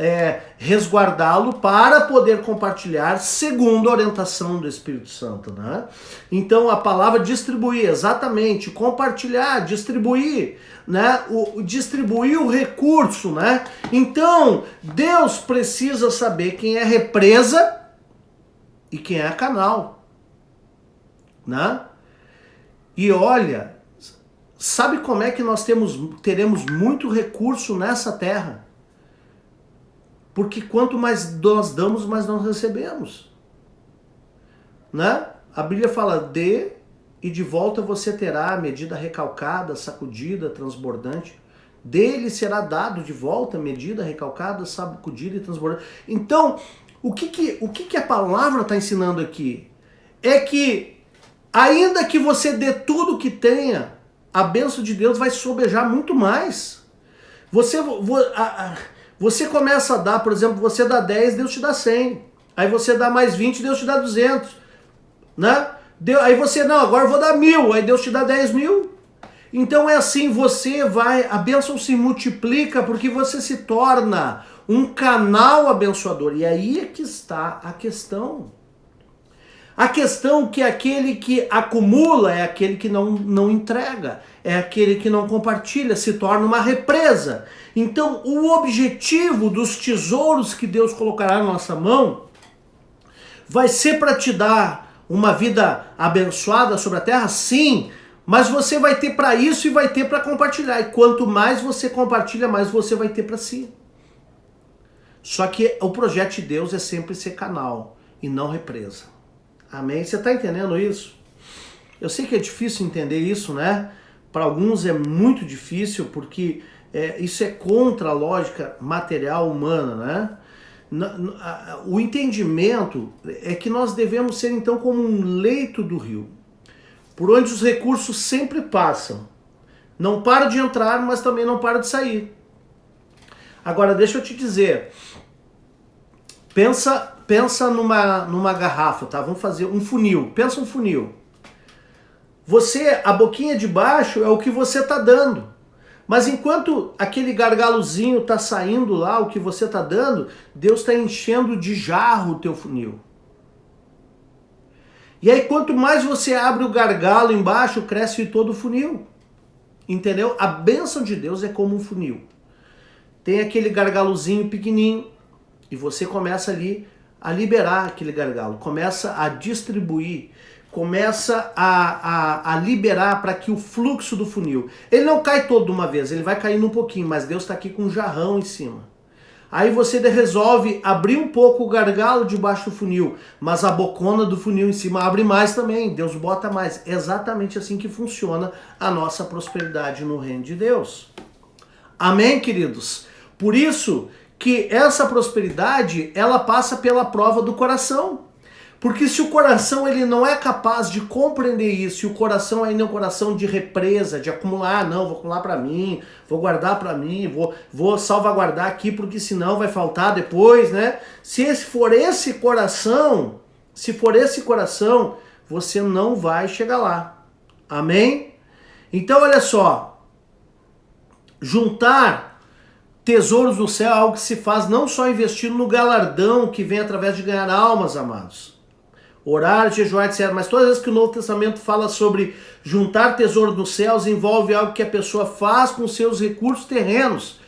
resguardá-lo para poder compartilhar segundo a orientação do Espírito Santo, né? Então a palavra distribuir, exatamente, compartilhar, distribuir, né? Distribuir o recurso, né? Então Deus precisa saber quem é represa e quem é canal, né? E olha, sabe como é que nós teremos muito recurso nessa terra? Porque quanto mais nós damos, mais nós recebemos. Né? A Bíblia fala, dê e de volta você terá a medida recalcada, sacudida, transbordante. Dele será dado de volta a medida recalcada, sacudida e transbordante. Então, o que a palavra está ensinando aqui? É que, ainda que você dê tudo que tenha, a bênção de Deus vai sobejar muito mais. Você começa a dar, por exemplo, você dá 10, Deus te dá 100. Aí você dá mais 20, Deus te dá 200. Né? Aí você, não, agora eu vou dar 1.000, aí Deus te dá 10.000. Então é assim, a bênção se multiplica porque você se torna um canal abençoador. E aí é que está a questão. A questão que aquele que acumula é aquele que não entrega, é aquele que não compartilha, se torna uma represa. Então, o objetivo dos tesouros que Deus colocará na nossa mão vai ser para te dar uma vida abençoada sobre a terra? Sim, mas você vai ter para isso e vai ter para compartilhar. E quanto mais você compartilha, mais você vai ter para si. Só que o projeto de Deus é sempre ser canal e não represa. Amém? Você está entendendo isso? Eu sei que é difícil entender isso, né? Para alguns é muito difícil, porque isso é contra a lógica material humana, né? O entendimento é que nós devemos ser então como um leito do rio, por onde os recursos sempre passam. Não para de entrar, mas também não para de sair. Agora, deixa eu te dizer, pensa numa garrafa, tá? Vamos fazer um funil. Pensa um funil. A boquinha de baixo é o que você está dando. Mas enquanto aquele gargalozinho está saindo lá, o que você está dando, Deus está enchendo de jarro o teu funil. E aí quanto mais você abre o gargalo embaixo, cresce todo o funil. Entendeu? A bênção de Deus é como um funil. Tem aquele gargalozinho pequenininho e você começa ali a liberar aquele gargalo, começa a distribuir, começa a liberar para que o fluxo do funil, ele não cai todo de uma vez, ele vai caindo um pouquinho, mas Deus está aqui com um jarrão em cima. Aí você resolve abrir um pouco o gargalo debaixo do funil, mas a bocona do funil em cima abre mais também, Deus bota mais. É exatamente assim que funciona a nossa prosperidade no reino de Deus. Amém, queridos? Por isso que essa prosperidade, ela passa pela prova do coração. Porque se o coração ele não é capaz de compreender isso, e o coração ainda é um coração de represa, de acumular, não, vou acumular para mim, vou guardar para mim, vou salvaguardar aqui porque senão vai faltar depois, né? Se for esse coração, você não vai chegar lá. Amém? Então olha só, juntar tesouros no céu é algo que se faz não só investindo no galardão que vem através de ganhar almas, amados. Orar, jejuar, etc. Mas todas as vezes que o Novo Testamento fala sobre juntar tesouro nos céus, envolve algo que a pessoa faz com seus recursos terrenos.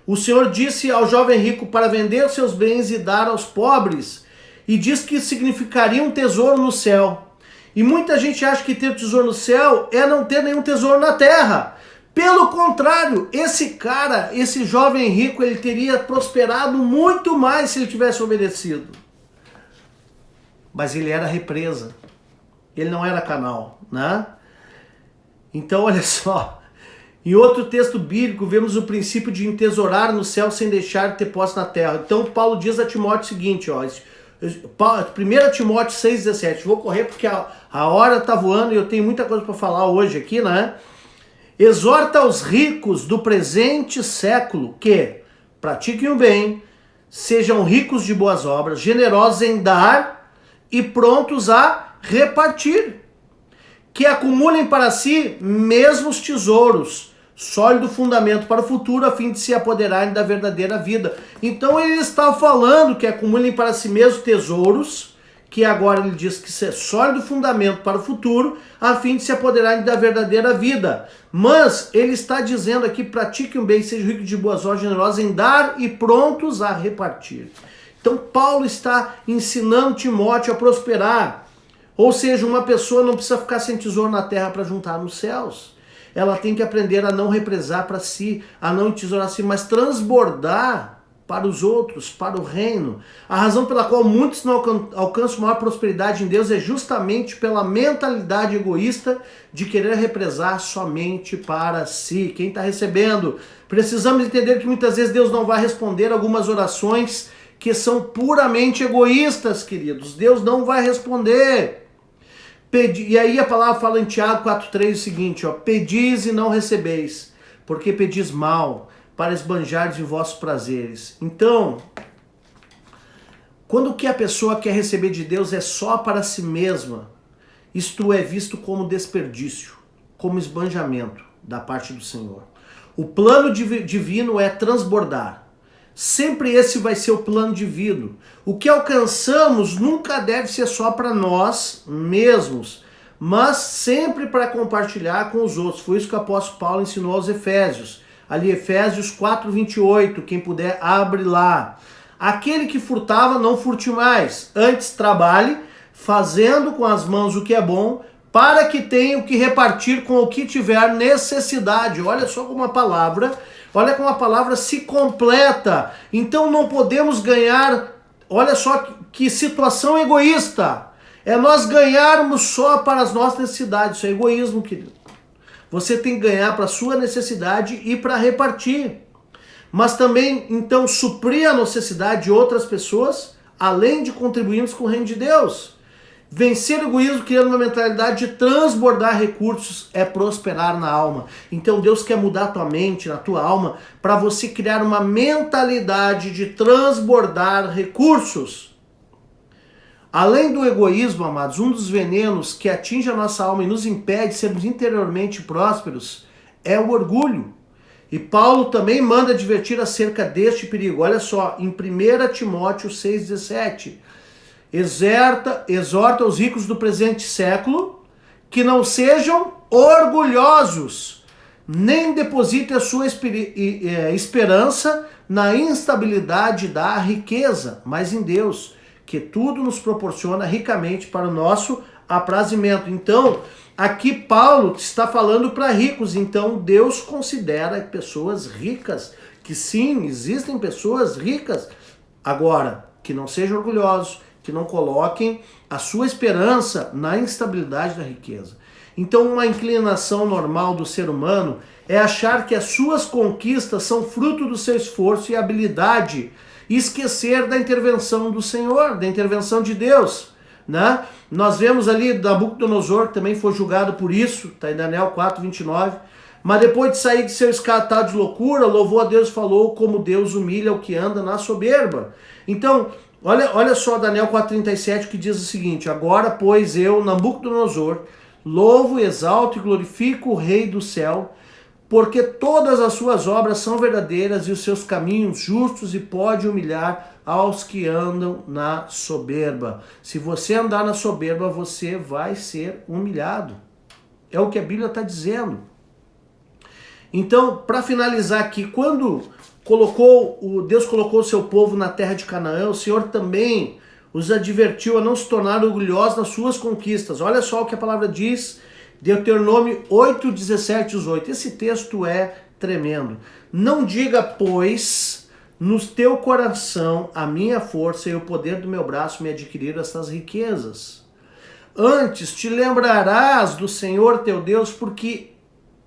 O Senhor disse ao jovem rico para vender os seus bens e dar aos pobres. E diz que significaria um tesouro no céu. E muita gente acha que ter tesouro no céu é não ter nenhum tesouro na terra. Pelo contrário, esse jovem rico, ele teria prosperado muito mais se ele tivesse obedecido. Mas ele era represa, ele não era canal, né? Então olha só, em outro texto bíblico vemos o princípio de entesourar no céu sem deixar de ter posse na terra. Então Paulo diz a Timóteo o seguinte, ó, 1 Timóteo 6,17, vou correr porque a hora tá voando e eu tenho muita coisa para falar hoje aqui, né? Exorta os ricos do presente século que pratiquem o bem, sejam ricos de boas obras, generosos em dar e prontos a repartir, que acumulem para si mesmos tesouros, sólido fundamento para o futuro, a fim de se apoderarem da verdadeira vida. Então ele está falando que acumulem para si mesmos tesouros, que agora ele diz que isso é sólido fundamento para o futuro, a fim de se apoderarem da verdadeira vida. Mas ele está dizendo aqui, pratiquem o bem, sejam ricos de boas obras, generosos em dar e prontos a repartir. Então Paulo está ensinando Timóteo a prosperar. Ou seja, uma pessoa não precisa ficar sem tesouro na terra para juntar nos céus. Ela tem que aprender a não represar para si, a não tesourar si, mas transbordar para os outros, para o reino. A razão pela qual muitos não alcançam maior prosperidade em Deus é justamente pela mentalidade egoísta de querer represar somente para si. Quem está recebendo? Precisamos entender que muitas vezes Deus não vai responder algumas orações que são puramente egoístas, queridos. Deus não vai responder. E aí a palavra fala em Tiago 4,3 o seguinte, ó, pedis e não recebeis, porque pedis mal, para esbanjardes em vossos prazeres. Então, quando o que a pessoa quer receber de Deus é só para si mesma, isto é visto como desperdício, como esbanjamento da parte do Senhor. O plano divino é transbordar. Sempre esse vai ser o plano de vida. O que alcançamos nunca deve ser só para nós mesmos, mas sempre para compartilhar com os outros. Foi isso que o apóstolo Paulo ensinou aos Efésios. Ali, Efésios 4:28, quem puder, abre lá. Aquele que furtava, não furte mais. Antes trabalhe, fazendo com as mãos o que é bom, para que tenha o que repartir com o que tiver necessidade. Olha só como olha como a palavra se completa. Então não podemos ganhar, olha só que situação egoísta. É nós ganharmos só para as nossas necessidades. Isso é egoísmo, querido. Você tem que ganhar para a sua necessidade e para repartir. Mas também, então, suprir a necessidade de outras pessoas, além de contribuirmos com o reino de Deus. Vencer o egoísmo criando uma mentalidade de transbordar recursos é prosperar na alma. Então Deus quer mudar a tua mente, a tua alma, para você criar uma mentalidade de transbordar recursos. Além do egoísmo, amados, um dos venenos que atinge a nossa alma e nos impede de sermos interiormente prósperos é o orgulho. E Paulo também manda advertir acerca deste perigo. Olha só, em 1 Timóteo 6,17. Exorta os ricos do presente século que não sejam orgulhosos, nem depositem a sua esperança na instabilidade da riqueza, mas em Deus, que tudo nos proporciona ricamente para o nosso aprazimento. Então, aqui Paulo está falando para ricos, então Deus considera pessoas ricas, que sim, existem pessoas ricas, agora, que não sejam orgulhosos, que não coloquem a sua esperança na instabilidade da riqueza. Então, uma inclinação normal do ser humano é achar que as suas conquistas são fruto do seu esforço e habilidade, e esquecer da intervenção do Senhor, da intervenção de Deus, né? Nós vemos ali Nabucodonosor, que também foi julgado por isso, está em Daniel 4:29, mas depois de sair de seu estado de loucura, louvou a Deus e falou como Deus humilha o que anda na soberba. Então, olha só Daniel 4:37, que diz o seguinte: agora, pois, eu, Nabucodonosor, louvo, exalto e glorifico o Rei do céu, porque todas as suas obras são verdadeiras e os seus caminhos justos, e pode humilhar aos que andam na soberba. Se você andar na soberba, você vai ser humilhado. É o que a Bíblia está dizendo. Então, para finalizar aqui, quando Deus colocou o seu povo na terra de Canaã, o Senhor também os advertiu a não se tornar orgulhosos nas suas conquistas. Olha só o que a palavra diz, Deuteronômio 8:17-18. Esse texto é tremendo. Não diga, pois, no teu coração, a minha força e o poder do meu braço me adquiriram estas riquezas. Antes te lembrarás do Senhor teu Deus, porque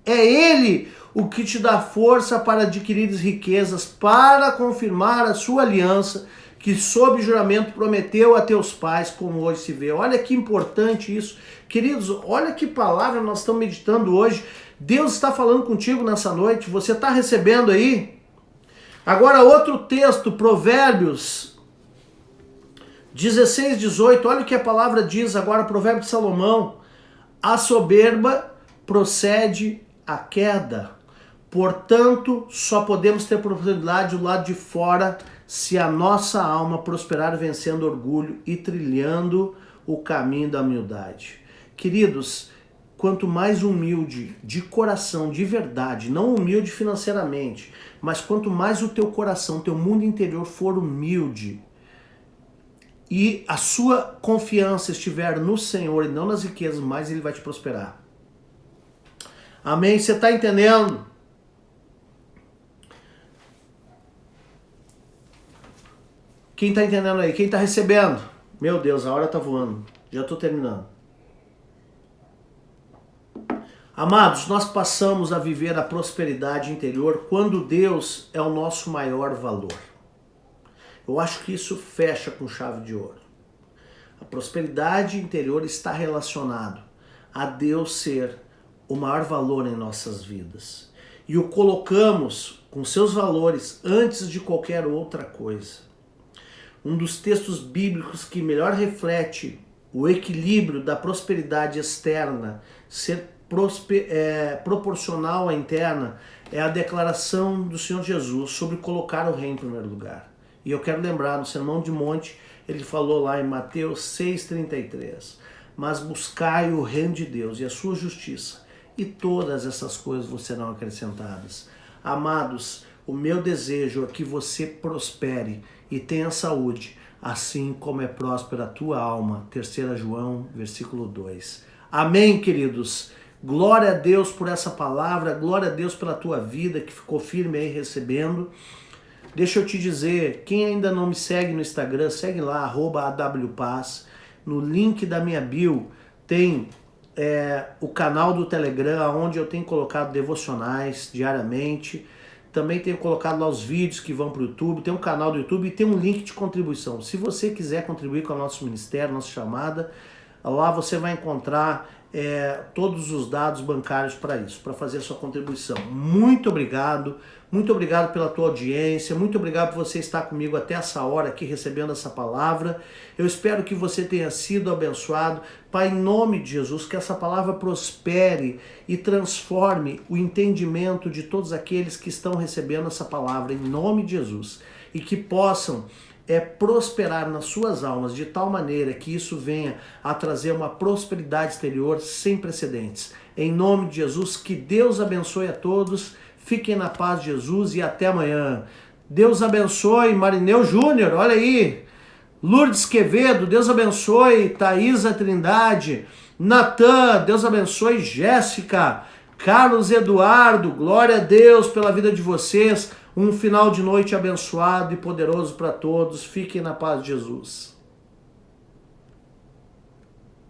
é Ele o que te dá força para adquirir riquezas, para confirmar a sua aliança, que sob juramento prometeu a teus pais, como hoje se vê. Olha que importante isso. Queridos, olha que palavra nós estamos meditando hoje. Deus está falando contigo nessa noite, você está recebendo aí? Agora outro texto, Provérbios 16:18, olha o que a palavra diz agora, Provérbio de Salomão. A soberba procede à queda. Portanto, só podemos ter prosperidade do lado de fora se a nossa alma prosperar vencendo orgulho e trilhando o caminho da humildade. Queridos, quanto mais humilde de coração, de verdade, não humilde financeiramente, mas quanto mais o teu coração, teu mundo interior for humilde e a sua confiança estiver no Senhor e não nas riquezas, mais Ele vai te prosperar. Amém? Você está entendendo? Quem está entendendo aí? Quem está recebendo? Meu Deus, a hora está voando. Já estou terminando. Amados, nós passamos a viver a prosperidade interior quando Deus é o nosso maior valor. Eu acho que isso fecha com chave de ouro. A prosperidade interior está relacionado a Deus ser o maior valor em nossas vidas. E o colocamos com seus valores antes de qualquer outra coisa. Um dos textos bíblicos que melhor reflete o equilíbrio da prosperidade externa ser proporcional à interna é a declaração do Senhor Jesus sobre colocar o reino em primeiro lugar. E eu quero lembrar, no Sermão de Monte, ele falou lá em Mateus 6,33, mas buscai o reino de Deus e a sua justiça, e todas essas coisas vos serão acrescentadas. Amados, o meu desejo é que você prospere e tenha saúde, assim como é próspera a tua alma. 3 João, versículo 2. Amém, queridos? Glória a Deus por essa palavra, glória a Deus pela tua vida que ficou firme aí recebendo. Deixa eu te dizer, quem ainda não me segue no Instagram, segue lá, @awpaz. No link da minha bio tem o canal do Telegram, onde eu tenho colocado devocionais diariamente. Também tenho colocado lá os vídeos que vão para o YouTube, tem um canal do YouTube e tem um link de contribuição. Se você quiser contribuir com o nosso ministério, nossa chamada, lá você vai encontrar todos os dados bancários para isso, para fazer a sua contribuição. Muito obrigado pela tua audiência, muito obrigado por você estar comigo até essa hora aqui recebendo essa palavra. Eu espero que você tenha sido abençoado. Pai, em nome de Jesus, que essa palavra prospere e transforme o entendimento de todos aqueles que estão recebendo essa palavra, em nome de Jesus, e que possam prosperar nas suas almas de tal maneira que isso venha a trazer uma prosperidade exterior sem precedentes. Em nome de Jesus, que Deus abençoe a todos, fiquem na paz de Jesus e até amanhã. Deus abençoe Marineu Júnior, olha aí, Lourdes Quevedo, Deus abençoe Thaisa Trindade, Natan, Deus abençoe Jéssica, Carlos Eduardo, glória a Deus pela vida de vocês. Um final de noite abençoado e poderoso para todos. Fiquem na paz de Jesus.